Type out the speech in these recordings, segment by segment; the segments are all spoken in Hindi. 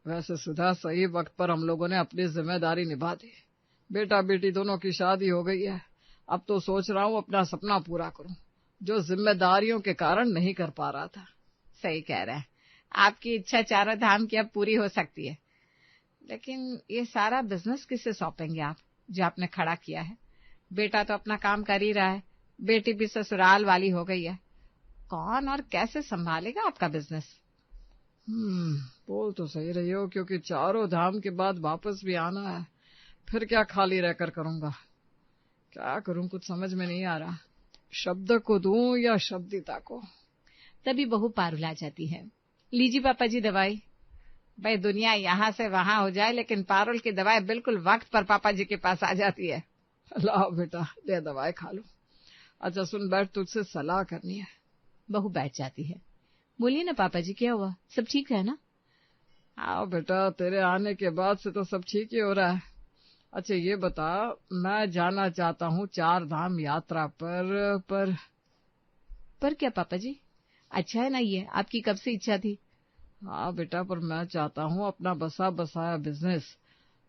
वैसे सुधा सही वक्त पर हम लोगों ने अपनी जिम्मेदारी निभा दी। बेटा बेटी दोनों की शादी हो गई है। अब तो सोच रहा हूँ अपना सपना पूरा करूँ, जो जिम्मेदारियों के कारण नहीं कर पा रहा था। सही कह रहा है, आपकी इच्छा चारों धाम की अब पूरी हो सकती है। लेकिन ये सारा बिजनेस किसे सौंपेंगे आप, जो आपने खड़ा किया है? बेटा तो अपना काम कर ही रहा है, बेटी भी ससुराल वाली हो गई है। कौन और कैसे संभालेगा आपका बिजनेस? बोल तो सही रही हो, क्योंकि चारों धाम के बाद वापस भी आना है। फिर क्या खाली रहकर करूंगा? क्या करूं, कुछ समझ में नहीं आ रहा। शब्द को दूं या शब्दिता को? तभी बहू पारुल आ जाती है। लीजिए पापा जी दवाई। भाई दुनिया यहाँ से वहां हो जाए, लेकिन पारुल की दवाई बिल्कुल वक्त पर पापा जी के पास आ जाती है। लाओ बेटा, ले दवाई खा लो। अच्छा सुन, बैठ, तुझसे सलाह करनी है। बहू बैठ जाती है। बोलिए ना पापा जी, क्या हुआ? सब ठीक है ना? हाँ बेटा, तेरे आने के बाद से तो सब ठीक ही हो रहा है। अच्छा ये बता, मैं जाना चाहता हूँ 4 धाम यात्रा पर क्या पापा जी? अच्छा है ना, ये आपकी कब से इच्छा थी? हाँ बेटा, पर मैं चाहता हूँ अपना बसा बसाया बिजनेस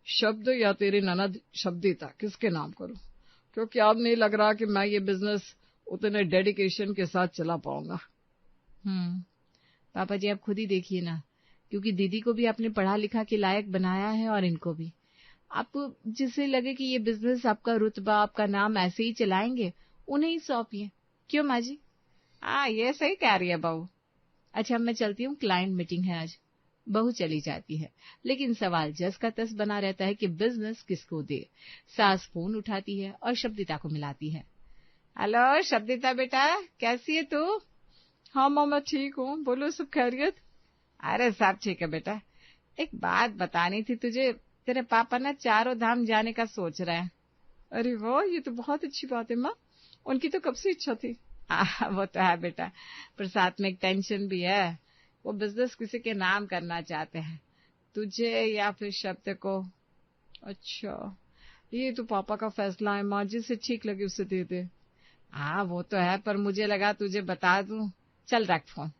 शब्द या तेरी ननद शब्दिता किसके नाम करूँ, क्योंकि अब नहीं लग रहा कि मैं ये बिजनेस उतने डेडिकेशन के साथ चला पाऊंगा। पापा जी आप खुद ही देखिए ना, क्योंकि दीदी को भी आपने पढ़ा लिखा के लायक बनाया है और इनको भी। आप जिससे लगे कि ये बिजनेस आपका रुतबा, आपका नाम ऐसे ही चलाएंगे, उन्हें ही सौंपिए। क्यों माँ जी? हाँ, ये सही कह रही है बहू। अच्छा मैं चलती हूँ, क्लाइंट मीटिंग है आज। बहू चली जाती है, लेकिन सवाल जस का तस बना रहता है कि बिजनेस किसको दे। सास फोन उठाती है और शब्दिता को मिलाती है। हेलो शब्दिता बेटा, कैसी है तू? हाँ माँ, मैं ठीक हूँ, बोलो, सब खैरियत? अरे सब ठीक है बेटा। एक बात बतानी थी तुझे, तेरे पापा ना चारों धाम जाने का सोच रहे हैं। अरे वाह, ये तो बहुत अच्छी बात है माँ, उनकी तो कब से इच्छा थी। वो तो है बेटा, पर साथ में एक टेंशन भी है। वो बिजनेस किसी के नाम करना चाहते हैं, तुझे या फिर शब्द को। अच्छा, ये तो पापा का फैसला है माँ, जिसे ठीक लगे उसे दे दे। हाँ वो तो है, पर मुझे लगा तुझे बता दूं। चल रख फोन।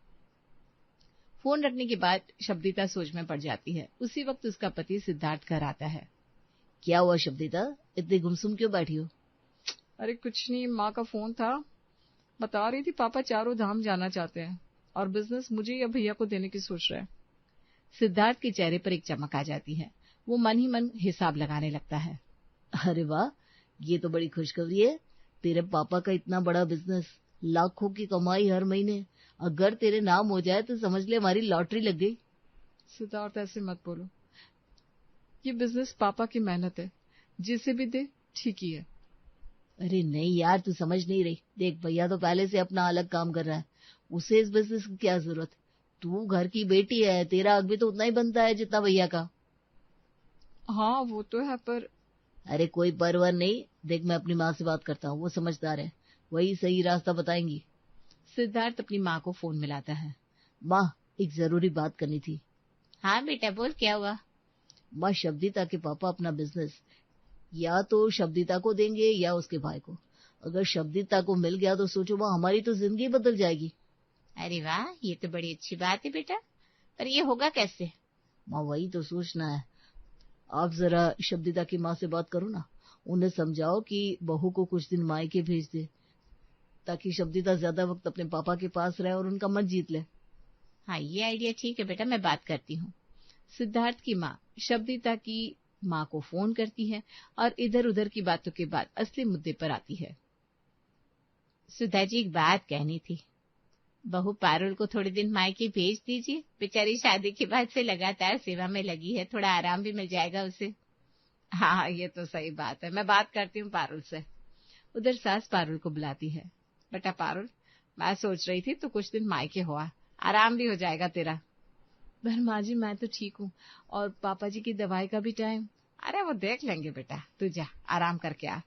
फोन रखने के बाद शब्दिता सोच में पड़ जाती है। उसी वक्त उसका पति सिद्धार्थ घर आता है। क्या हुआ शब्दिता, इतनी गुमसुम क्यों बैठी हो? अरे कुछ नहीं, माँ का फोन था, बता रही थी पापा चारों धाम जाना चाहते हैं और बिजनेस मुझे या भैया को देने की सोच रहे हैं। सिद्धार्थ के चेहरे पर एक चमक आ जाती है। वो मन ही मन हिसाब लगाने लगता है। अरे वाह, ये तो बड़ी खुशखबरी है। तेरे पापा का इतना बड़ा बिजनेस, लाखों की कमाई हर महीने, अगर तेरे नाम हो जाए तो समझ ले हमारी लॉटरी लग गई। सिद्धार्थ ऐसे मत बोलो, ये बिजनेस पापा की मेहनत है, जिसे भी दे ठीक ही है। अरे नहीं यार, तू समझ नहीं रही। देख भैया तो पहले से अपना अलग काम कर रहा है, उसे इस बिजनेस की क्या जरूरत। तू घर की बेटी है, तेरा हक भी तो उतना ही बनता है जितना भैया का। हाँ वो तो है, पर अरे कोई परवर नहीं, देख मैं अपनी माँ से बात करता हूँ, वो समझदार है, वही सही रास्ता बताएंगी। सिद्धार्थ अपनी माँ को फोन मिलाता है। माँ, एक जरूरी बात करनी थी। हाँ बेटा बोल, क्या हुआ? माँ, शब्दिता के पापा अपना बिजनेस या तो शब्दिता को देंगे या उसके भाई को। अगर शब्दिता को मिल गया तो सोचो माँ, हमारी तो जिंदगी बदल जाएगी। अरे वाह, ये तो बड़ी अच्छी बात है बेटा, पर ये होगा कैसे? माँ वही तो सोचना है। आप जरा शब्दिता की माँ से बात करो ना, उन्हें समझाओ कि बहू को कुछ दिन मायके भेज दे, ताकि शब्दिता ज्यादा वक्त अपने पापा के पास रहे और उनका मन जीत ले। हाँ ये आइडिया ठीक है बेटा, मैं बात करती हूँ। सिद्धार्थ की माँ शब्दिता की माँ को फोन करती है और इधर उधर की बातों के बाद असली मुद्दे पर आती है। सुधा जी एक बात कहनी थी, बहू पारुल को थोड़े दिन मायके भेज दीजिए, बेचारी शादी के बाद से लगातार सेवा में लगी है, थोड़ा आराम भी मिल जाएगा उसे। हाँ ये तो सही बात है, मैं बात करती हूँ पारुल से। उधर सास पारुल को बुलाती है। बेटा पारुल, मैं सोच रही थी तू कुछ दिन मायके हुआ, आराम भी हो जाएगा तेरा। पर माँ जी मैं तो ठीक हूँ, और पापा जी की दवाई का भी टाइम। अरे वो देख लेंगे बेटा, तू जा आराम करके आ।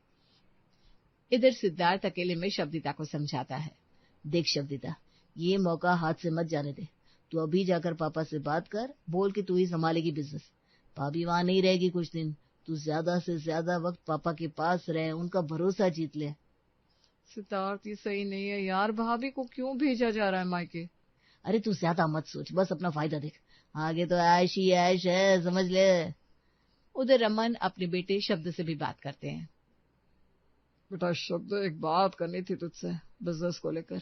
इधर सिद्धार्थ अकेले में शब्दिता को समझाता है। देख शब्दिता, ये मौका हाथ से मत जाने दे। तू अभी जाकर पापा से बात कर, बोल कि तू ही संभालेगी बिजनेस। भाभी वहां नहीं रहेगी कुछ दिन, तू ज्यादा से ज्यादा वक्त पापा के पास रहे, उनका भरोसा जीत ले। सिद्धार्थ ये सही नहीं है यार, भाभी को क्यों भेजा जा रहा है मायके? अरे तू ज्यादा मत सोच, बस अपना फायदा देख। आगे तो ऐश ही ऐश है, समझ ले। उधर रमन अपने बेटे शब्द से भी बात करते हैं। बेटा शब्द, एक बात करनी थी तुझसे बिजनेस को लेकर।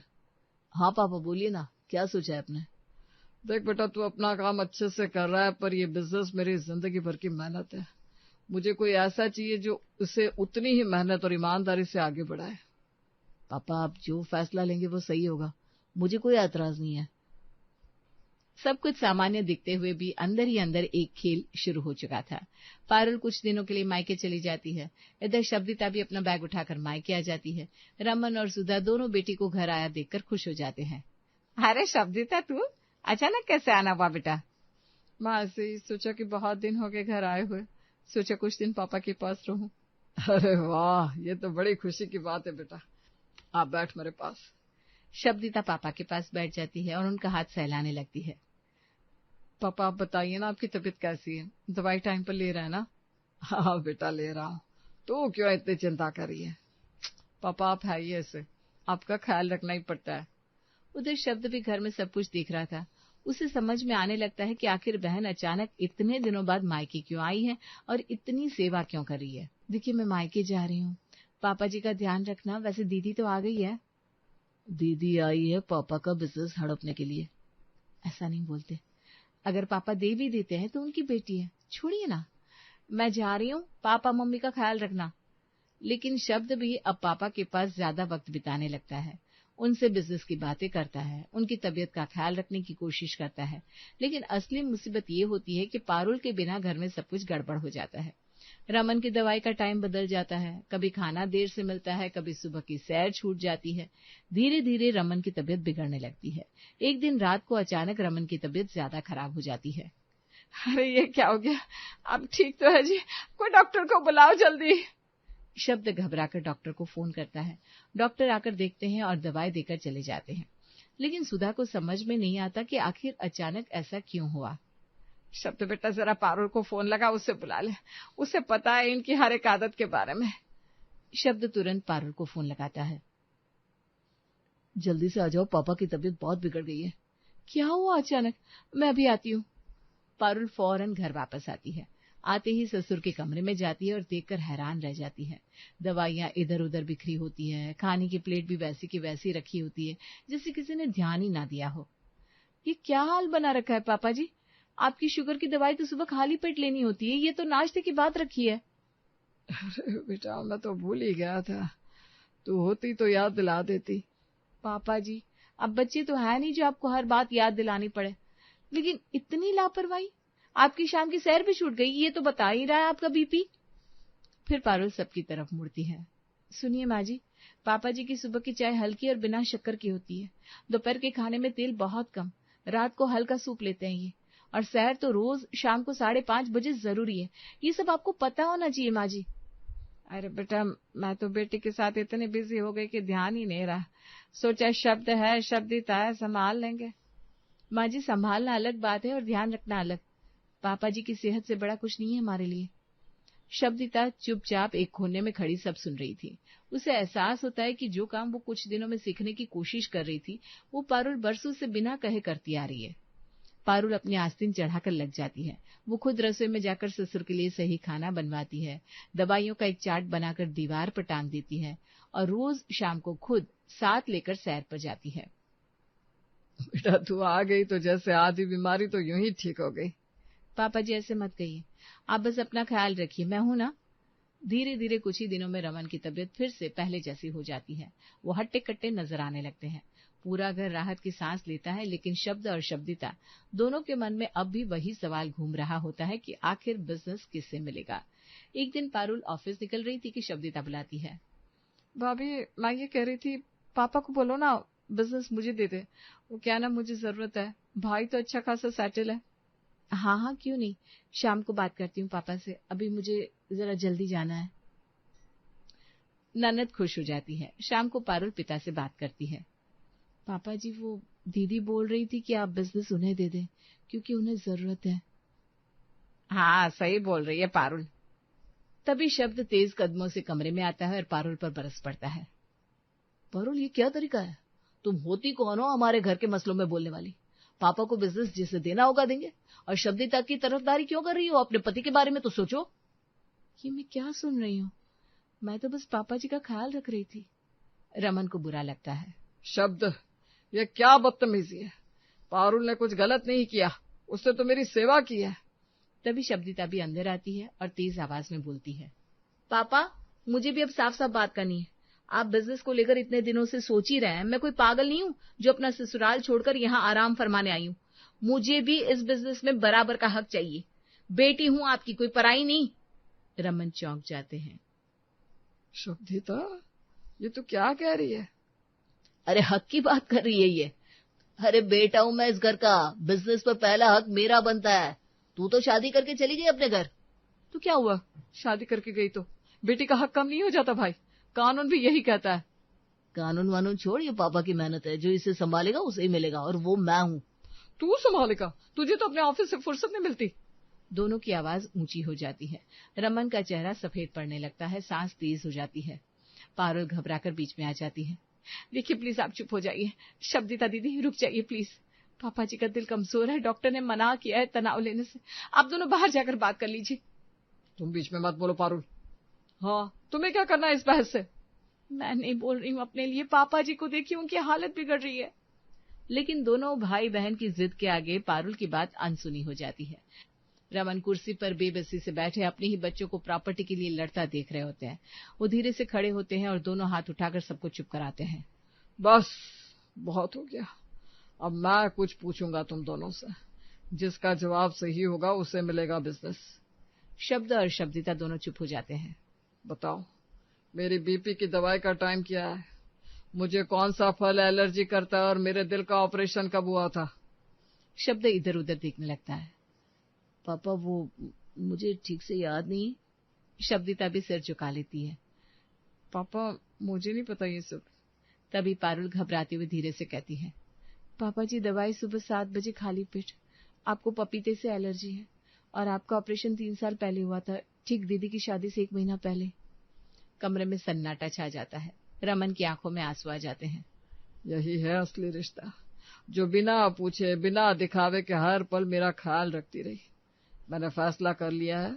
हाँ पापा बोलिए ना, क्या सोचा है आपने? देख बेटा, तू अपना काम अच्छे से कर रहा है, पर ये बिजनेस मेरी जिंदगी भर की मेहनत है। मुझे कोई ऐसा चाहिए जो उसे उतनी ही मेहनत और ईमानदारी से आगे बढ़ाए। पापा आप जो फैसला लेंगे वो सही होगा, मुझे कोई ऐतराज नहीं है। सब कुछ सामान्य दिखते हुए भी अंदर ही अंदर एक खेल शुरू हो चुका था। पारुल कुछ दिनों के लिए मायके चली जाती है। इधर शब्दिता भी अपना बैग उठाकर मायके आ जाती है। रमन और सुधा दोनों बेटी को घर आया देखकर खुश हो जाते हैं। अरे शब्दिता, तू अचानक कैसे आना हुआ बेटा? माँ ऐसे ही सोचा कि बहुत दिन हो गए घर आए हुए, सोचा कुछ दिन पापा के पास रहूं। अरे वाह, ये तो बड़ी खुशी की बात है बेटा, आप बैठ मेरे पास। शब्दिता पापा के पास बैठ जाती है और उनका हाथ सहलाने लगती है। पापा आप बताइए ना, आपकी तबीयत कैसी है? दवाई टाइम पर ले रहा है ना? हाँ बेटा ले रहा हूँ, तो क्यों इतनी चिंता कर रही है? पापा आप है ही ऐसे, आपका ख्याल रखना ही पड़ता है। उधर शब्द भी घर में सब कुछ देख रहा था। उसे समझ में आने लगता है कि आखिर बहन अचानक इतने दिनों बाद मायके क्यों आई है और इतनी सेवा क्यों कर रही है। देखिए मैं मायके जा रही हूँ, पापा जी का ध्यान रखना। वैसे दीदी तो आ गई है। दीदी आई है पापा का बिजनेस हड़पने के लिए। ऐसा नहीं बोलते, अगर पापा दे भी देते हैं तो उनकी बेटी है, छोड़िए ना। मैं जा रही हूँ, पापा मम्मी का ख्याल रखना। लेकिन शब्द भी अब पापा के पास ज्यादा वक्त बिताने लगता है। उनसे बिजनेस की बातें करता है, उनकी तबीयत का ख्याल रखने की कोशिश करता है। लेकिन असली मुसीबत ये होती है कि पारुल के बिना घर में सब कुछ गड़बड़ हो जाता है। रमन की दवाई का टाइम बदल जाता है, कभी खाना देर से मिलता है, कभी सुबह की सैर छूट जाती है। धीरे धीरे रमन की तबीयत बिगड़ने लगती है। एक दिन रात को अचानक रमन की तबीयत ज्यादा खराब हो जाती है। अरे ये क्या हो गया? अब ठीक तो है जी, कोई डॉक्टर को बुलाओ जल्दी। शब्द घबराकर डॉक्टर को फोन करता है। डॉक्टर आकर देखते हैं और दवाई देकर चले जाते हैं। लेकिन सुधा को समझ में नहीं आता कि आखिर अचानक ऐसा क्यों हुआ। शब्द बेटा जरा पारुल को फोन लगा, उससे बुला ले, उसे पता है इनकी हर एक आदत के बारे में। शब्द तुरंत पारुल को फोन लगाता है। जल्दी से आ जाओ, पापा की तबीयत बहुत बिगड़ गई है। क्या हुआ अचानक? मैं अभी आती हूँ। पारुल फौरन घर वापस आती है। आते ही ससुर के कमरे में जाती है और देखकर हैरान रह जाती है। दवाइयां इधर उधर बिखरी होती है, खाने की प्लेट भी वैसी की वैसी रखी होती है, जैसे किसी ने ध्यान ही ना दिया हो। ये क्या हाल बना रखा है पापा जी? आपकी शुगर की दवाई तो सुबह खाली पेट लेनी होती है, ये तो नाश्ते की बात रखी है। अरे बेटा मैं तो भूल ही गया था, तू होती तो याद दिला देती। पापा जी अब बच्चे तो है नहीं जो आपको हर बात याद दिलानी पड़े, लेकिन इतनी लापरवाही। आपकी शाम की सैर भी छूट गई, ये तो बता ही रहा है आपका बीपी। फिर पारुल सबकी तरफ मुड़ती है। सुनिए माँ जी, पापा जी की सुबह की चाय हल्की और बिना शक्कर की होती है। दोपहर के खाने में तेल बहुत कम, रात को हल्का सूप लेते हैं ये, और सैर तो रोज शाम को 5:30 बजे जरूरी है। ये सब आपको पता होना चाहिए माँ जी। अरे बेटा मैं तो बेटी के साथ इतनी बिजी हो गई कि ध्यान ही नहीं रहा, सोचा शब्द है शब्दिता है संभाल लेंगे। माँ जी संभालना अलग बात है और ध्यान रखना अलग। पापा जी की सेहत से बड़ा कुछ नहीं है हमारे लिए। शब्दिता चुपचाप एक कोने में खड़ी सब सुन रही थी। उसे एहसास होता है कि जो काम वो कुछ दिनों में सीखने की कोशिश कर रही थी वो पारुल बरसों से बिना कहे करती आ रही है। पारुल अपनी आस्तीन चढ़ाकर लग जाती है। वो खुद रसोई में जाकर ससुर के लिए सही खाना बनवाती है, दवाइयों का एक चार्ट बनाकर दीवार पर टांग देती है और रोज शाम को खुद साथ लेकर सैर पर जाती है। बेटा तू आ गई तो जैसे आधी बीमारी तो यूं ही ठीक हो गई। पापा जी ऐसे मत कहिए, आप बस अपना ख्याल रखिए, मैं हूं ना। धीरे धीरे कुछ ही दिनों में रमन की तबीयत फिर से पहले जैसी हो जाती है। वो हट्टे कट्टे नजर आने लगते हैं। पूरा घर राहत की सांस लेता है, लेकिन शब्द और शब्दिता दोनों के मन में अब भी वही सवाल घूम रहा होता है कि आखिर बिजनेस किससे मिलेगा। एक दिन पारुल ऑफिस निकल रही थी कि शब्दिता बुलाती है। भाभी मैं ये कह रही थी, पापा को बोलो ना बिजनेस मुझे दे दे, वो क्या ना मुझे जरूरत है, भाई तो अच्छा खासा सेटल है। हाँ हाँ क्यों नहीं, शाम को बात करती हूँ पापा से, अभी मुझे जरा जल्दी जाना है। ननद खुश हो जाती है। शाम को पारुल पिता से बात करती है। पापा जी वो दीदी बोल रही थी कि आप बिजनेस उन्हें दे दें क्योंकि उन्हें जरूरत है। हाँ सही बोल रही है पारुल। तभी शब्द तेज कदमों से कमरे में आता है और पारुल पर बरस पड़ता है। पारुल ये क्या तरीका है? तुम होती कौन हो हमारे घर के मसलों में बोलने वाली? पापा को बिजनेस जिसे देना होगा देंगे, और शब्दिता की तरफदारी क्यों कर रही हो? अपने पति के बारे में तो सोचो। ये मैं क्या सुन रही हूँ? मैं तो बस पापा जी का ख्याल रख रही थी। रमन को बुरा लगता है। शब्द, ये क्या बदतमीजी है? पारुल ने कुछ गलत नहीं किया, उसने तो मेरी सेवा की है। तभी शब्दिता भी अंदर आती है और तेज आवाज में बोलती है, पापा, मुझे भी अब साफ साफ बात करनी है। आप बिजनेस को लेकर इतने दिनों से सोच ही रहे हैं। मैं कोई पागल नहीं हूँ जो अपना ससुराल छोड़कर यहाँ आराम फरमाने आई हूँ। मुझे भी इस बिजनेस में बराबर का हक चाहिए। बेटी हूँ आपकी, कोई पराई नहीं। रमन चौंक जाते हैं। शब्दिता, ये तो क्या कह रही है? अरे हक की बात कर रही है ये। अरे बेटा हूँ मैं इस घर का, बिजनेस पर पहला हक मेरा बनता है। तू तो शादी करके चली गई अपने घर। तो क्या हुआ, शादी करके गई तो बेटी का हक कम नहीं हो जाता भाई? कानून भी यही कहता है। कानून वानून छोड़, ये पापा की मेहनत है। जो इसे संभालेगा उसे ही मिलेगा, और वो मैं हूँ। तू संभालेगा? तुझे तो अपने ऑफिस से फुर्सत नहीं मिलती। दोनों की आवाज ऊंची हो जाती है। रमन का चेहरा सफेद पड़ने लगता है, सांस तेज हो जाती है। पारुल घबराकर बीच में आ जाती है। देखिए प्लीज आप चुप हो जाइए। शब्दिता दीदी रुक जाइए प्लीज। पापा जी का दिल कमजोर है, डॉक्टर ने मना किया है तनाव लेने से। आप दोनों बाहर जाकर बात कर लीजिए। तुम बीच में मत बोलो पारुल। हाँ, तुम्हें क्या करना है इस बहस से? मैं नहीं बोल रही हूँ अपने लिए, पापा जी को देखिए, उनकी हालत बिगड़ रही है। लेकिन दोनों भाई बहन की जिद के आगे पारुल की बात अनसुनी हो जाती है। रमन कुर्सी पर बेबसी से बैठे अपने ही बच्चों को प्रॉपर्टी के लिए लड़ता देख रहे होते हैं। वो धीरे से खड़े होते हैं और दोनों हाथ उठाकर सबको चुप कराते हैं। बस बहुत हो गया, अब मैं कुछ पूछूंगा तुम दोनों से। जिसका जवाब सही होगा उसे मिलेगा बिजनेस। शब्द और शब्दिता दोनों चुप हो जाते हैं। बताओ, मेरी बीपी की दवाई का टाइम क्या है? मुझे कौन सा फल एलर्जी करता है और मेरे दिल का ऑपरेशन कब हुआ था? शब्द इधर उधर देखने लगता है। पापा वो मुझे ठीक से याद नहीं। शब्दिता भी सिर झुका लेती है। पापा मुझे नहीं पता ये सब। तभी पारुल घबराते हुए धीरे से कहती है, पापा जी दवाई सुबह 7 बजे खाली पेट। आपको पपीते से एलर्जी है और आपका ऑपरेशन 3 साल पहले हुआ था, ठीक दीदी की शादी से 1 महीना पहले। कमरे में सन्नाटा छा जाता है। रमन की आंखों में आंसू आ जाते हैं। यही है असली रिश्ता, जो बिना पूछे बिना दिखावे के हर पल मेरा ख्याल रखती रही। मैंने फैसला कर लिया है,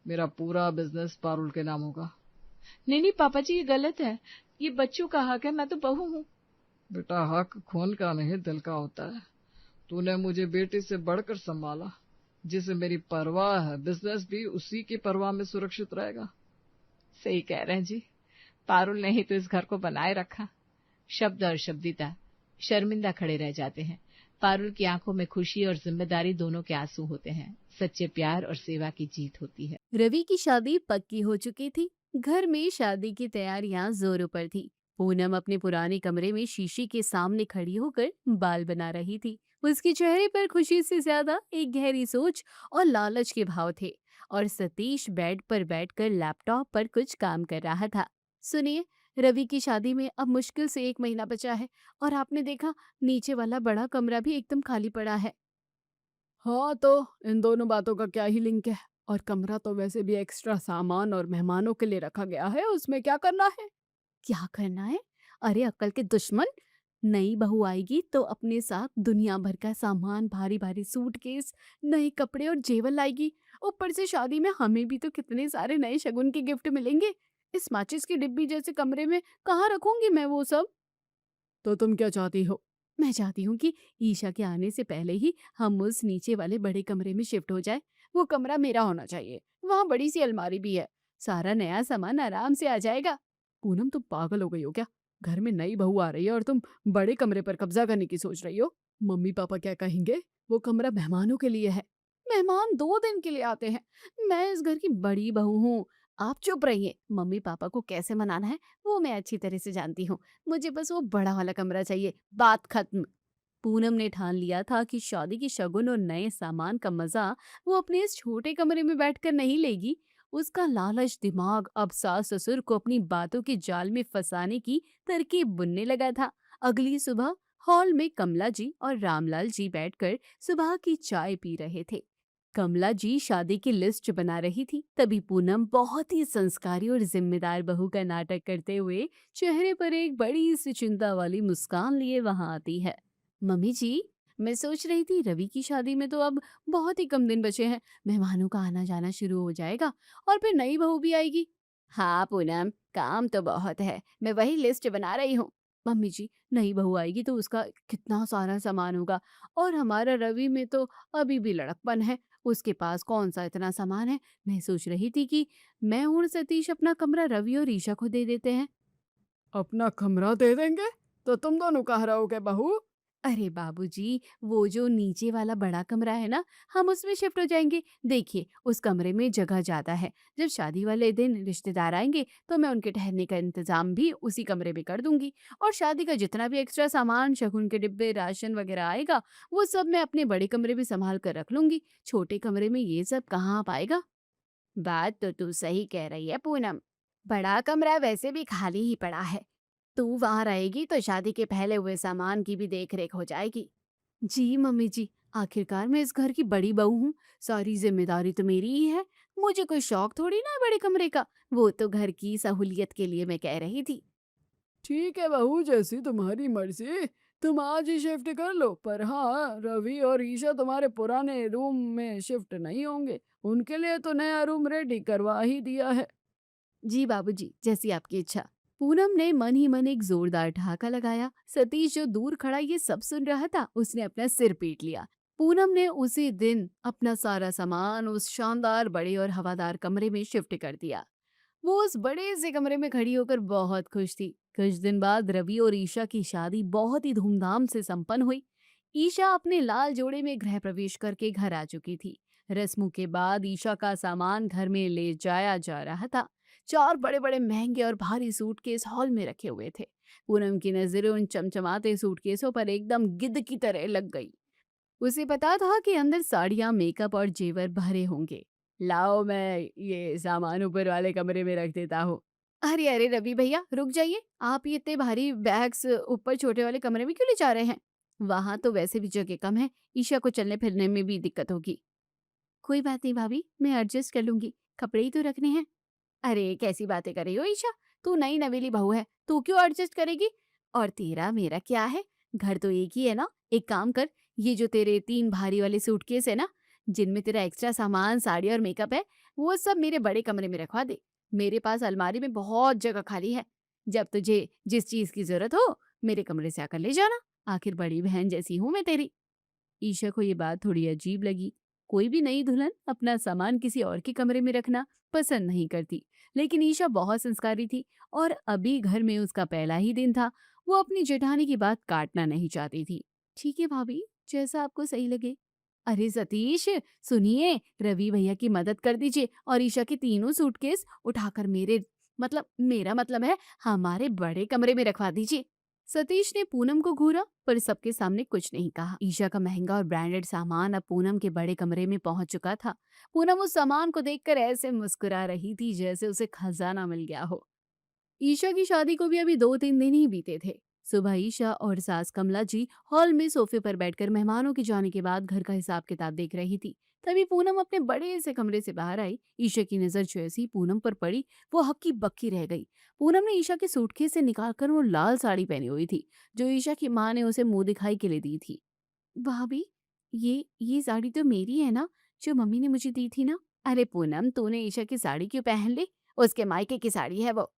मेरा पूरा बिजनेस पारुल के नाम होगा। नहीं पापा जी, ये गलत है। ये बच्चों का हक है, मैं तो बहू हूँ। बेटा, हक खून का नहीं दिल का होता है। तूने मुझे बेटी से बढ़कर संभाला, जिसे मेरी परवाह है। बिजनेस भी उसी की परवाह में सुरक्षित रहेगा। सही कह रहे हैं जी, पारुल ने ही तो इस घर को बनाए रखा। शब्द और शब्दिता शर्मिंदा खड़े रह जाते हैं। पारुल की आंखों में खुशी और जिम्मेदारी दोनों के आंसू होते हैं। सच्चे प्यार और सेवा की जीत होती है। रवि की शादी पक्की हो चुकी थी। घर में शादी की तैयारियां जोरों पर थी। पूनम अपने पुराने कमरे में शीशे के सामने खड़ी होकर बाल बना रही थी। उसके चेहरे पर खुशी से ज्यादा एक गहरी सोच और लालच के भाव थे, और सतीश बेड पर बैठकर लैपटॉप पर कुछ काम कर रहा था। सुनिए, रवि की शादी में अब मुश्किल से 1 महीना बचा है, और आपने देखा नीचे वाला बड़ा कमरा भी एकदम खाली पड़ा है। हाँ, तो इन दोनों बातों का क्या ही लिंक है? और कमरा तो वैसे भी एक्स्ट्रा सामान और मेहमानों के लिए रखा गया है, उसमें क्या करना है? क्या करना है? अरे अक्ल के दुश्मन, नई बहू आएगी तो अपने साथ दुनिया भर का सामान, भारी भारी सूटकेस, नए कपड़े और जेवर लाएगी। ऊपर से शादी में हमें भी तो कितने सारे नए शगुन के गिफ्ट मिलेंगे। इस माचिस की डिब्बी जैसे कमरे में कहाँ रखूंगी मैं वो सब? तो तुम क्या चाहती हो? मैं चाहती हूँ कि ईशा के आने से पहले ही हम उस नीचे वाले बड़े कमरे में शिफ्ट हो जाए। वो कमरा मेरा होना चाहिए। वहाँ बड़ी सी अलमारी भी है, सारा नया सामान आराम से आ जाएगा। पूनम, तुम पागल हो गई हो क्या? घर में नई बहू आ रही है और तुम बड़े कमरे पर कब्जा करने की सोच रही हो? मम्मी पापा क्या कहेंगे? वो कमरा मेहमानों के लिए है। मेहमान 2 दिन के लिए आते हैं। मैं इस घर की बड़ी बहू हूँ। आप चुप रहिए। मम्मी पापा को कैसे मनाना है वो मैं अच्छी तरह से जानती हूँ। मुझे बस वो बड़ा वाला कमरा चाहिए, बात खत्म। पूनम ने ठान लिया था कि शादी की शगुन और नए सामान का मजा वो अपने इस छोटे कमरे में बैठकर नहीं लेगी। उसका लालच दिमाग अब सास ससुर को अपनी बातों के जाल में फंसाने की तरकीब बुनने लगा था। अगली सुबह हॉल में कमला जी और रामलाल जी बैठकर सुबह की चाय पी रहे थे। कमला जी शादी की लिस्ट बना रही थी। तभी पूनम बहुत ही संस्कारी और जिम्मेदार बहू का नाटक करते हुए चेहरे पर एक बड़ी सी चिंता वाली मुस्कान लिए वहां आती है। मम्मी जी, मैं सोच रही थी रवि की शादी में तो अब बहुत ही कम दिन बचे हैं, मेहमानों का आना जाना शुरू हो जाएगा और फिर नई बहू भी आएगी। हाँ पूनम, काम तो बहुत है, मैं वही लिस्ट बना रही हूँ। मम्मी जी, नई बहू आएगी तो उसका कितना सारा सामान होगा, और हमारा रवि में तो अभी भी लड़कपन है, उसके पास कौन सा इतना सामान है। मैं सोच रही थी कि मैं और सतीश अपना कमरा रवि और ईशा को दे देते हैं। अपना कमरा दे देंगे तो तुम दोनों कहाँ रहोगे बहू? अरे बाबूजी, वो जो नीचे वाला बड़ा कमरा है ना, हम उसमें शिफ्ट हो जाएंगे। देखिए, उस कमरे में जगह ज्यादा है। जब शादी वाले दिन रिश्तेदार आएंगे तो मैं उनके ठहरने का इंतजाम भी उसी कमरे में कर दूंगी, और शादी का जितना भी एक्स्ट्रा सामान, शगुन के डिब्बे, राशन वगैरह आएगा, वो सब मैं अपने बड़े कमरे में संभाल कर रख लूंगी। छोटे कमरे में ये सब कहाँ आ पाएगा। बात तो तू सही कह रही है पूनम, बड़ा कमरा वैसे भी खाली ही पड़ा है। तू वहां रहेगी तो शादी के पहले हुए सामान की भी देख रेख हो जाएगी। जी मम्मी जी, आखिरकार मैं इस घर की बड़ी बहू हूँ, सारी जिम्मेदारी तो मेरी ही है। मुझे कोई शौक थोड़ी ना है बड़े कमरे का, वो तो घर की सहूलियत के लिए मैं कह रही थी। ठीक है बहू, जैसी तुम्हारी मर्जी, तुम आज ही शिफ्ट कर लो। पर हाँ, रवि और ईशा तुम्हारे पुराने रूम में शिफ्ट नहीं होंगे, उनके लिए तो नया रूम रेडी करवा ही दिया है। जी बाबूजी, जैसी आपकी इच्छा। पूनम ने मन ही मन एक जोरदार ठहाका लगाया। सतीश जो दूर खड़ा ये सब सुन रहा था, उसने अपना सिर पीट लिया। पूनम ने उसी दिन अपना सारा सामान उस शानदार बड़े और हवादार कमरे में शिफ्ट कर दिया। वो उस बड़े से कमरे में खड़ी होकर बहुत खुश थी। कुछ दिन बाद रवि और ईशा की शादी बहुत ही धूमधाम से संपन्न हुई। ईशा अपने लाल जोड़े में गृह प्रवेश करके घर आ चुकी थी। रस्मों के बाद ईशा का सामान घर में ले जाया जा रहा था। 4 बड़े बड़े महंगे और भारी सूटकेस हॉल में रखे हुए थे। पूनम की नजरें उन चमचमाते सूटकेसों पर एकदम गिद्ध की तरह लग गई। उसे पता था कि अंदर साड़ियां, मेकअप और जेवर भरे होंगे। लाओ, मैं ये सामान ऊपर वाले कमरे में रख देता हूँ। अरे अरे रवि भैया, रुक जाइए। आप ये इतने भारी बैग्स ऊपर छोटे वाले कमरे में क्यों ले जा रहे हैं? वहां तो वैसे भी जगह कम है, ईशा को चलने फिरने में भी दिक्कत होगी। कोई बात नहीं भाभी, मैं एडजस्ट कर लूंगी, कपड़े ही तो रखने हैं। अरे कैसी बातें कर रही हो ईशा, तू नई नवेली बहू है, तू क्यों एडजस्ट करेगी? और तेरा मेरा क्या है, घर तो एक ही है ना। एक काम कर, ये जो तेरे 3 भारी वाले सूटकेस है ना, जिनमें तेरा एक्स्ट्रा सामान, साड़ी और मेकअप है, वो सब मेरे बड़े कमरे में रखवा दे। मेरे पास अलमारी में बहुत जगह खाली है। जब तुझे जिस चीज की जरूरत हो, मेरे कमरे से आकर ले जाना। आखिर बड़ी बहन जैसी हूं मैं तेरी। ईशा को ये बात थोड़ी अजीब लगी। कोई भी नई दुल्हन अपना सामान किसी और के कमरे में रखना पसंद नहीं करती, लेकिन ईशा बहुत संस्कारी थी और अभी घर में उसका पहला ही दिन था। वो अपनी जेठानी की बात काटना नहीं चाहती थी। ठीक है भाभी, जैसा आपको सही लगे। अरे सतीश, सुनिए, रवि भैया की मदद कर दीजिए और ईशा के तीनों सूटकेस उठाकर मेरा मतलब है हमारे बड़े कमरे में रखवा दीजिए। सतीश ने पूनम को घूरा पर सबके सामने कुछ नहीं कहा। ईशा का महंगा और ब्रांडेड सामान अब पूनम के बड़े कमरे में पहुंच चुका था। पूनम उस सामान को देखकर ऐसे मुस्कुरा रही थी जैसे उसे खजाना मिल गया हो। ईशा की शादी को भी अभी 2-3 दिन ही बीते थे। सुबह ईशा और सास कमला जी हॉल में सोफे पर बैठकर मेहमानों के जाने के बाद घर का हिसाब किताब देख रही थी। तभी पूनम अपने बड़े से कमरे से बाहर आई। ईशा की नजर जैसे ही पूनम पर पड़ी, वो हक्की बक्की रह गई। पूनम ने ईशा के सूटकेस से निकालकर वो लाल साड़ी पहनी हुई थी, जो ईशा की माँ ने उसे मुंह दिखाई के लिए दी थी। भाभी, ये साड़ी तो मेरी है ना, जो मम्मी ने मुझे दी थी ना। अरे पूनम, तूने ईशा की साड़ी क्यों पहन ली? उसके मायके की साड़ी है वो।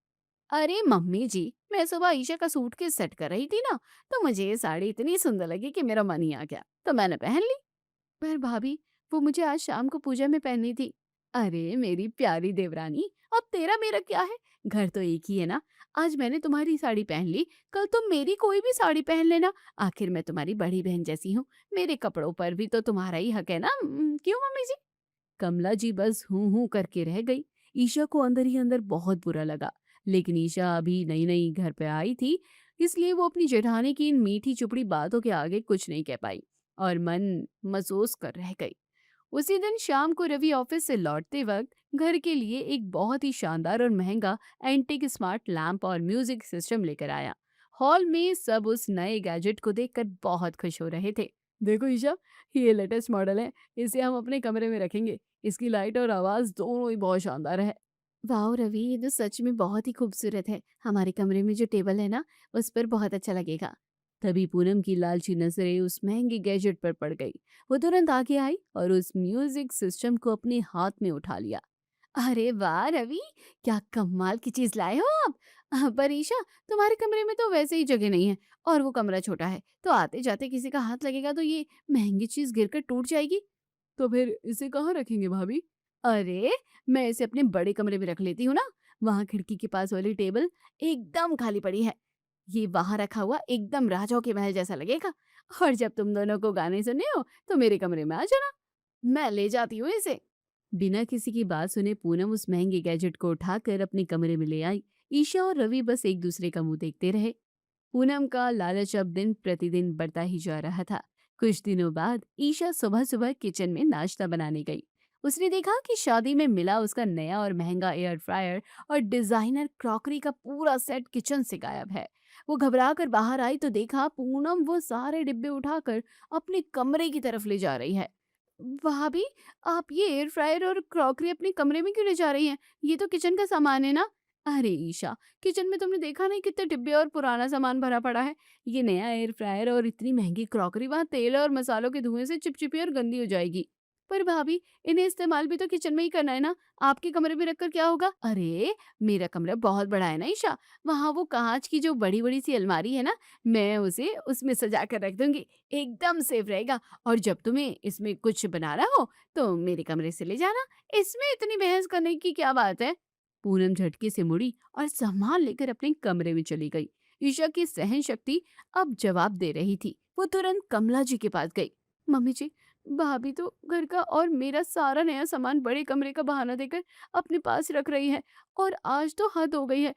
अरे मम्मी जी, मैं सुबह ईशा का सूटकेस सेट कर रही थी ना, तो मुझे ये साड़ी इतनी सुंदर लगी कि मेरा मन ही आ गया, तो मैंने पहन ली। पर भाभी, वो मुझे आज शाम को पूजा में पहननी थी। अरे मेरी प्यारी देवरानी, अब तेरा मेरा क्या है, घर तो एक ही है ना। आज मैंने तुम्हारी साड़ी पहन ली, कल तुम मेरी कोई भी साड़ी पहन लेना। आखिर मैं तुम्हारी बड़ी बहन जैसी हूँ, मेरे कपड़ों पर भी तो तुम्हारा ही हक है ना। क्यों मम्मी जी? कमला जी बस हूं हूं करके रह गई। ईशा को अंदर ही अंदर बहुत बुरा लगा, लेकिन ईशा अभी नई नई घर पे आई थी, इसलिए वो अपनी जेठानी की इन मीठी चुपड़ी बातों के आगे कुछ नहीं कह पाई और मन महसूस कर रह गई। उसी दिन शाम को रवि ऑफिस से लौटते वक्त घर के लिए एक बहुत ही शानदार और महंगा एंटीक स्मार्ट लैंप और म्यूजिक सिस्टम लेकर आया। हॉल में सब उस नए गैजेट को देखकर बहुत खुश हो रहे थे। देखो ईशा, ये लेटेस्ट मॉडल है, इसे हम अपने कमरे में रखेंगे। इसकी लाइट और आवाज दोनों ही बहुत शानदार है। वाह रवि, ये तो सच में बहुत ही खूबसूरत है। हमारे कमरे में जो टेबल है ना, उस पर बहुत अच्छा लगेगा। तभी पूनम की लालची नजरें उस महंगे गैजेट पर पड़ गई। वो तुरंत आगे आई और उस म्यूजिक सिस्टम को अपने हाथ में उठा लिया। अरे वाह रवि, क्या कमाल की चीज लाए हो आप। पर ईशा, तुम्हारे कमरे में तो वैसे ही जगह नहीं है और वो कमरा छोटा है, तो आते जाते किसी का हाथ लगेगा तो ये महंगी चीज गिरकर टूट जाएगी। तो फिर इसे कहाँ रखेंगे भाभी? अरे, मैं इसे अपने बड़े कमरे में रख लेती हूँ ना। वहां खिड़की के पास वाली टेबल एकदम खाली पड़ी है। ये वहां रखा हुआ एकदम राजाओं के महल जैसा लगेगा। और जब तुम दोनों को गाने सुनने हो तो मेरे कमरे में आ जाना, मैं ले जाती हूँ इसे। बिना किसी की बात सुने पूनम उस महंगे गैजेट को उठाकर अपने कमरे में ले आई। ईशा और रवि बस एक दूसरे का मुंह देखते रहे। पूनम का लालच अब दिन प्रतिदिन बढ़ता ही जा रहा था। कुछ दिनों बाद ईशा सुबह सुबह किचन में नाश्ता बनाने गई। उसने देखा कि शादी में मिला उसका नया और महंगा एयर फ्रायर और डिजाइनर क्रॉकरी का पूरा सेट किचन से गायब है। वो घबरा कर बाहर आई तो देखा पूनम वो सारे डिब्बे उठाकर अपने कमरे की तरफ ले जा रही है। भाभी, आप ये एयर फ्रायर और क्रॉकरी अपने कमरे में क्यों ले जा रही हैं? ये तो किचन का सामान है ना। अरे ईशा, किचन में तुमने देखा नहीं कितने डिब्बे और पुराना सामान भरा पड़ा है। ये नया एयर फ्रायर और इतनी महंगी क्रॉकरी वहां तेल और मसालों के धुएं से चिपचिपी और गंदी हो जाएगी। पर भाभी, इन्हें इस्तेमाल भी तो किचन में ही करना है ना, आपके कमरे में रखकर क्या होगा? अरे, मेरा कमरा बहुत बड़ा है ना ईशा। वहां वो कांच की जो बड़ी बड़ी सी अलमारी है ना, मैं उसे उसमें सजा कर रख दूंगी। एकदम सेफ रहेगा। और जब तुम्हें इसमें कुछ बनाना हो तो मेरे कमरे से ले जाना। इसमें इतनी बहस करने की क्या बात है? पूनम झटके से मुड़ी और सामान लेकर अपने कमरे में चली गई। ईशा की सहन शक्ति अब जवाब दे रही थी। वो तुरंत कमला जी के पास गई। मम्मी जी, भाभी तो घर का और मेरा सारा नया सामान बड़े कमरे का बहाना देकर अपने पास रख रही है, और आज तो हद हो गई है,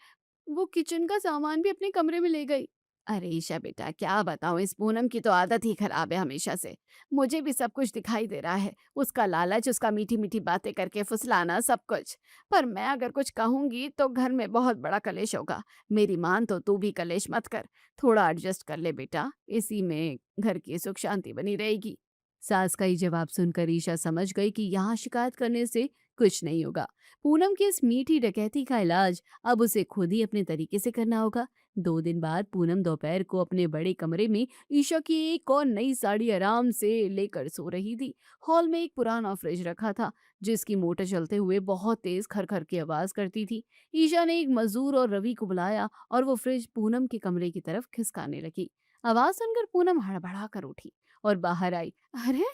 वो किचन का सामान भी अपने कमरे में ले गई। अरे ईशा बेटा, क्या बताऊं, इस पूनम की तो आदत ही खराब है हमेशा से। मुझे भी सब कुछ दिखाई दे रहा है, उसका लालच, उसका मीठी मीठी बातें करके फुसलाना, सब कुछ। पर मैं अगर कुछ कहूंगी तो घर में बहुत बड़ा कलेश होगा। मेरी मान तो तू भी कलेश मत कर, थोड़ा एडजस्ट कर ले बेटा, इसी में घर की सुख शांति बनी रहेगी। सास का ये जवाब सुनकर ईशा समझ गई कि यहाँ शिकायत करने से कुछ नहीं होगा। पूनम की इस मीठी डकैती का इलाज अब उसे खुद ही अपने तरीके से करना होगा। 2 दिन बाद पूनम दोपहर को अपने बड़े कमरे में ईशा की एक और नई साड़ी आराम से लेकर सो रही थी। हॉल में एक पुराना फ्रिज रखा था जिसकी मोटर चलते हुए बहुत तेज खर की आवाज करती थी। ईशा ने एक मजदूर और रवि को बुलाया और वो फ्रिज पूनम के कमरे की तरफ खिसकाने लगी। आवाज सुनकर पूनम हड़बड़ा कर उठी और बाहर आई। अरे,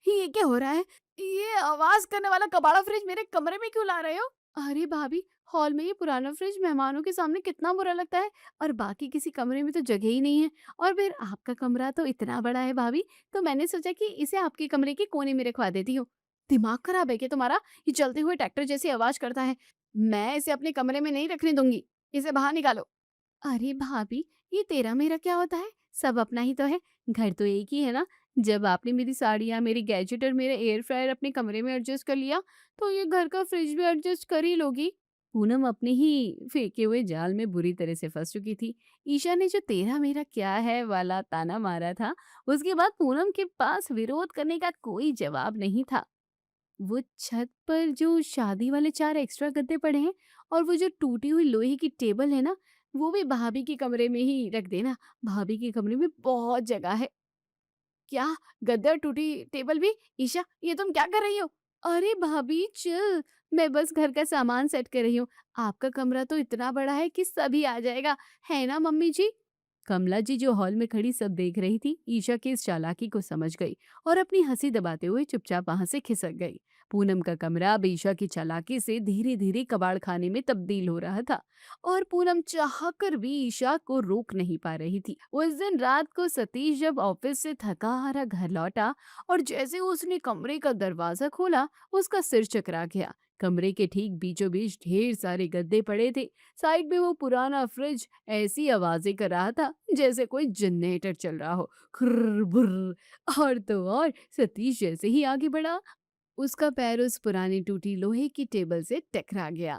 ये क्या हो रहा है? ये आवाज करने वाला कबाड़ा फ्रिज मेरे कमरे में क्यों ला रहे हो? अरे भाभी, हॉल में ये पुराना फ्रिज मेहमानों के सामने कितना बुरा लगता है, और बाकी किसी कमरे में तो जगह ही नहीं है। और फिर आपका कमरा तो इतना बड़ा है भाभी, तो मैंने सोचा कि इसे आपके कमरे के कोने में रखवा देती हूँ। दिमाग खराब है क्या तुम्हारा? ये चलते हुए ट्रैक्टर जैसी आवाज करता है। मैं इसे अपने कमरे में नहीं रखने दूंगी। इसे बाहर निकालो। अरे भाभी, ये तेरा मेरा क्या होता है? सब अपना ही तो है। घर तो एक ही है ना। जब आपने मेरी साड़ियाँ, मेरी गैजेट और मेरा एयर फ्रायर अपने कमरे में एडजस्ट कर लिया, तो ये घर का फ्रिज भी एडजस्ट कर ही लोगी। पूनम अपने ही फेंके हुए जाल में बुरी तरह से फंस चुकी थी। ईशा ने जो तेरा मेरा क्या है वाला ताना मारा था, उसके बाद पूनम के पास विरोध करने का कोई जवाब नहीं था। वो छत पर जो शादी वाले 4 एक्स्ट्रा गद्दे पड़े हैं और वो जो टूटी हुई लोहे की टेबल है ना, वो भी भाभी के कमरे में ही रख देना। भाभी के कमरे में बहुत जगह है। क्या? गद्दे और टूटी टेबल भी? ईशा, ये तुम क्या कर रही हो? अरे भाभी चिल, मैं बस घर का सामान सेट कर रही हूँ। आपका कमरा तो इतना बड़ा है कि सभी आ जाएगा, है ना मम्मी जी? कमला जी जो हॉल में खड़ी सब देख रही थी, ईशा की इस चालाकी को समझ गई और अपनी हंसी दबाते हुए चुपचाप वहां से खिसक गई। पूनम का कमरा अब ईशा की चालाकी से धीरे धीरे कबाड़ खाने में तब्दील हो रहा था, और पूनम चाहकर भी ईशा को रोक नहीं पा रही थी। उस दिन रात को सतीश जब ऑफिस से थका हारा घर लौटा और जैसे उसने कमरे का दरवाजा खोला, उसका सिर चकरा गया। कमरे के ठीक बीचों बीच ढेर सारे गद्दे पड़े थे। साइड में वो पुराना फ्रिज ऐसी आवाजें कर रहा था जैसे कोई जनरेटर चल रहा हो, खुर्र बुर्र। और तो और सतीश जैसे ही आगे बढ़ा, उसका पैर उस पुरानी टूटी लोहे की टेबल से टकरा गया।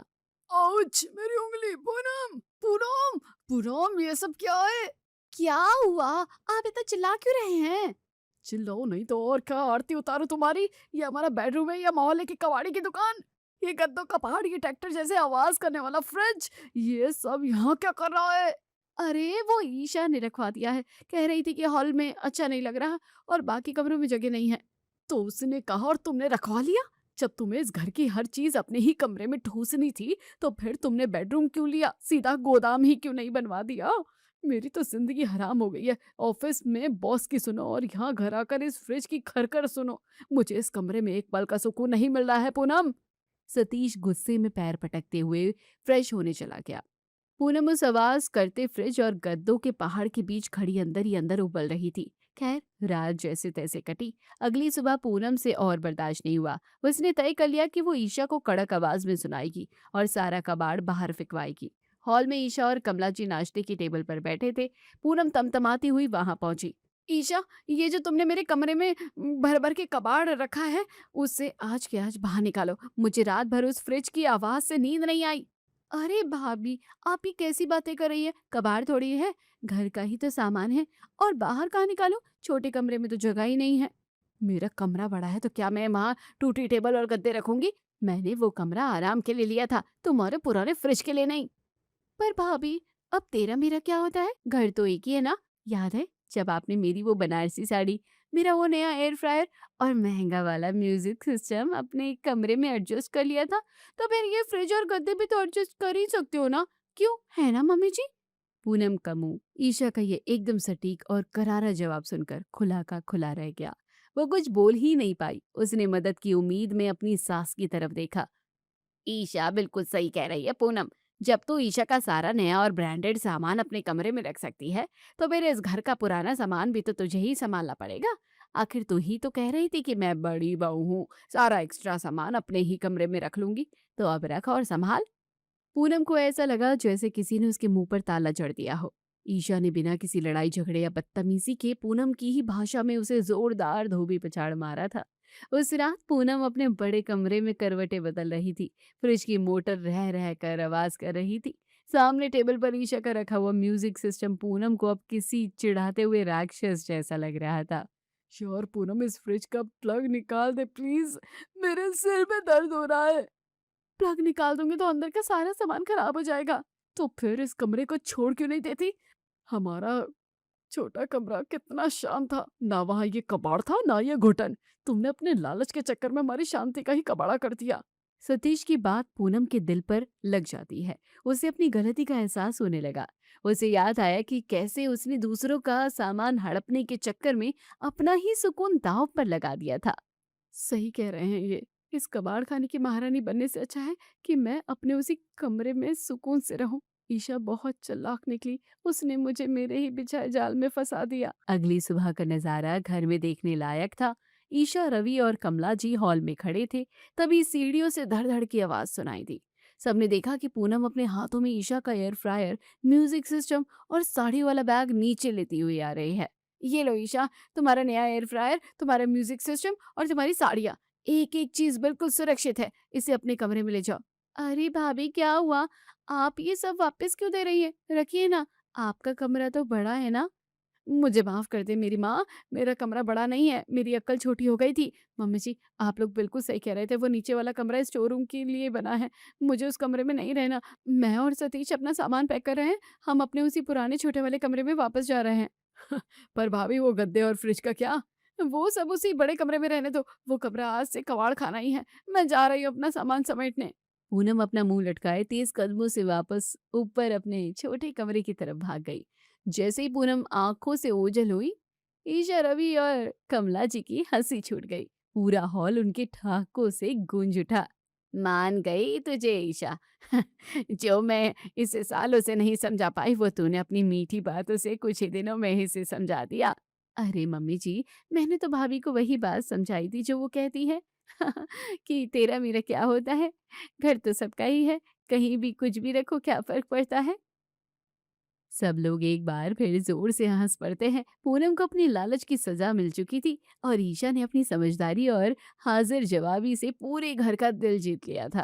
आउच! मेरी उंगली! पूनम! पूनम! पूनम, ये सब क्या है? क्या हुआ? आप इतना चिल्ला क्यों रहे हैं? चिल्लाओ नहीं तो और क्या आरती उतारू तुम्हारी? ये हमारा बेडरूम है या मोहल्ले की कबाड़ी की दुकान? ये गद्दों का पहाड़, ये ट्रैक्टर जैसे आवाज करने वाला फ्रिज, ये सब यहाँ क्या कर रहा है? अरे वो ईशा ने रखवा दिया है, कह रही थी कि हॉल में अच्छा नहीं लग रहा और बाकी कमरों में जगह नहीं है। तो उसने कहा और तुमने रखवा लिया? जब तुम्हें इस घर की हर चीज अपने ही कमरे में ठूसनी थी तो फिर तुमने बेडरूम क्यों लिया? सीधा गोदाम ही क्यों नहीं बनवा दिया? मेरी तो जिंदगी हराम हो गई है। ऑफिस में बॉस की सुनो और यहाँ घर आकर इस फ्रिज की खरखर सुनो। मुझे इस कमरे में एक पल का सुकून नहीं मिल रहा है पूनम। सतीश गुस्से में पैर पटकते हुए फ्रेश होने चला गया। पूनम उस आवाज करते फ्रिज और गद्दों के पहाड़ के बीच खड़ी अंदर ही अंदर उबल रही थी। खैर, रात जैसे तैसे कटी। अगली सुबह पूनम से और बर्दाश्त नहीं हुआ। उसने तय कर लिया कि वो ईशा को कड़क आवाज में सुनाएगी और सारा कबाड़ बाहर फिकवाएगी। हॉल में ईशा और कमला जी नाश्ते की टेबल पर बैठे थे। पूनम तमतमाती हुई वहां पहुंची। ईशा, ये जो तुमने मेरे कमरे में भर भर के कबाड़ रखा है, उससे आज के आज बाहर निकालो। मुझे रात भर उस फ्रिज की आवाज से नींद नहीं आई। अरे भाभी, आप ये कैसी बातें कर रही है? कबाड़ थोड़ी है, घर का ही तो सामान है। और बाहर कहाँ निकालो? छोटे कमरे में तो जगह ही नहीं है। मेरा कमरा बड़ा है तो क्या मैं वहाँ टूटी टेबल और गद्दे रखूंगी? मैंने वो कमरा आराम के लिए लिया था, तुम्हारे पुराने फ्रिज के लिए नहीं। पर भाभी, अब तेरा मेरा क्या होता है? घर तो एक ही है ना? याद है जब आपने मेरी वो बनारसी साड़ी, मेरा वो नया एयर फ्रायर और महंगा वाला म्यूजिक सिस्टम अपने कमरे में एडजस्ट कर लिया था, तो फिर ये फ्रिज और गद्दे भी तो एडजस्ट कर ही सकते हो ना? क्यों, है ना मम्मी जी? पूनम का मुंह ईशा का ये एकदम सटीक और करारा जवाब सुनकर खुला का खुला रह गया। वो कुछ बोल ही नहीं पाई। उसने मदद की उम्मीद में अपनी सास की तरफ देखा। ईशा बिल्कुल सही कह रही है पूनम। जब तू ईशा का सारा नया और ब्रांडेड सामान अपने कमरे में रख सकती है, तो मेरे इस घर का पुराना सामान भी तो तुझे ही संभालना पड़ेगा। आखिर तू ही तो कह रही थी कि मैं बड़ी बहू हूँ, सारा एक्स्ट्रा सामान अपने ही कमरे में रख लूंगी। तो अब रख और संभाल। पूनम को ऐसा लगा जैसे किसी ने उसके मुंह पर ताला जड़ दिया हो। ईशा ने बिना किसी लड़ाई झगड़े या बदतमीजी के पूनम की ही भाषा में उसे जोरदार धोबी पछाड़ मारा था। उस रात पूनम अपने बड़े कमरे में करवटें बदल रही थी। फ्रिज की मोटर रह रह कर आवाज कर रही थी। सामने टेबल पर ईशा का रखा हुआ म्यूजिक सिस्टम पूनम को अब किसी चिढ़ाते हुए राक्षस जैसा लग रहा था। श्योर पूनम, इस फ्रिज का प्लग निकाल दे प्लीज, मेरे सिर में दर्द हो रहा है। प्लग निकाल दूंगी तो अंदर का सारा सामान खराब हो जाएगा। तो फिर इस कमरे को छोड़ क्यों नहीं देती? हमारा छोटा कमरा कितना शांत था, ना वहां ये कबाड़ था ना ये घुटन। तुमने अपने लालच के चक्कर में हमारी शांति का ही कबाड़ा कर दिया। सतीश की बात पूनम के दिल पर लग जाती है। उसे अपनी गलती का एहसास होने लगा। उसे याद आया कि कैसे उसने दूसरों का सामान हड़पने के चक्कर में अपना ही सुकून दांव पर लगा दिया था। सही कह रहे हैं ये। इस कबाड़ खाने की महारानी बनने से अच्छा है कि मैं अपने उसी कमरे में सुकून से रहूं। ईशा बहुत चालाक निकली, उसने मुझे मेरे ही बिछाए जाल में फंसा दिया। अगली सुबह का नजारा घर में देखने लायक था। ईशा, रवि और कमला जी हॉल में खड़े थे। तभी सीढ़ियों से धड़ धड़ की आवाज सुनाई दी। सबने देखा कि पूनम अपने हाथों में ईशा का एयर फ्रायर, म्यूजिक सिस्टम और साड़ी वाला बैग नीचे लेती हुई आ रही है। ये लो ईशा, तुम्हारा नया एयर फ्रायर, तुम्हारा म्यूजिक सिस्टम और तुम्हारी साड़ियाँ। एक एक चीज बिल्कुल सुरक्षित है, इसे अपने कमरे में ले जाओ। अरे भाभी, क्या हुआ? आप ये सब वापस क्यों दे रही है? रखिए ना, आपका कमरा तो बड़ा है ना। मुझे माफ कर दे मेरी माँ, मेरा कमरा बड़ा नहीं है, मेरी अक्ल छोटी हो गई थी। मम्मी जी, आप लोग बिल्कुल सही कह रहे थे, वो नीचे वाला कमरा स्टोर रूम के लिए बना है, मुझे उस कमरे में नहीं रहना। मैं और सतीश अपना सामान पैक कर रहे हैं, हम अपने उसी पुराने छोटे वाले कमरे में वापस जा रहे हैं। पर भाभी, वो गद्दे और फ्रिज का क्या? वो सब उसी बड़े कमरे में रहने दो, वो कमरा आज से कबाड़ खाना ही है। मैं जा रही हूँ अपना सामान समेटने। पूनम अपना मुंह लटकाए तेज कदमों से वापस ऊपर अपने छोटे कमरे की तरफ भाग गई। जैसे ही पूनम आंखों से ओझल हुई, ईशा, रवि और कमला जी की हंसी छूट गई। पूरा हॉल उनके ठहाकों से गूंज उठा। मान गई तुझे ईशा। जो मैं इसे सालों से नहीं समझा पाई, वो तूने अपनी मीठी बातों से कुछ ही दिनों में ही से समझा दिया। अरे मम्मी जी, मैंने तो भाभी को वही बात समझाई थी जो वो कहती है। कि तेरा मेरा क्या होता है, घर तो सबका ही है, कहीं भी कुछ भी रखो, क्या फर्क पड़ता है। सब लोग एक बार फिर जोर से हंस पड़ते हैं। पूनम को अपनी लालच की सजा मिल चुकी थी और ईशा ने अपनी समझदारी और हाजिर जवाबी से पूरे घर का दिल जीत लिया था।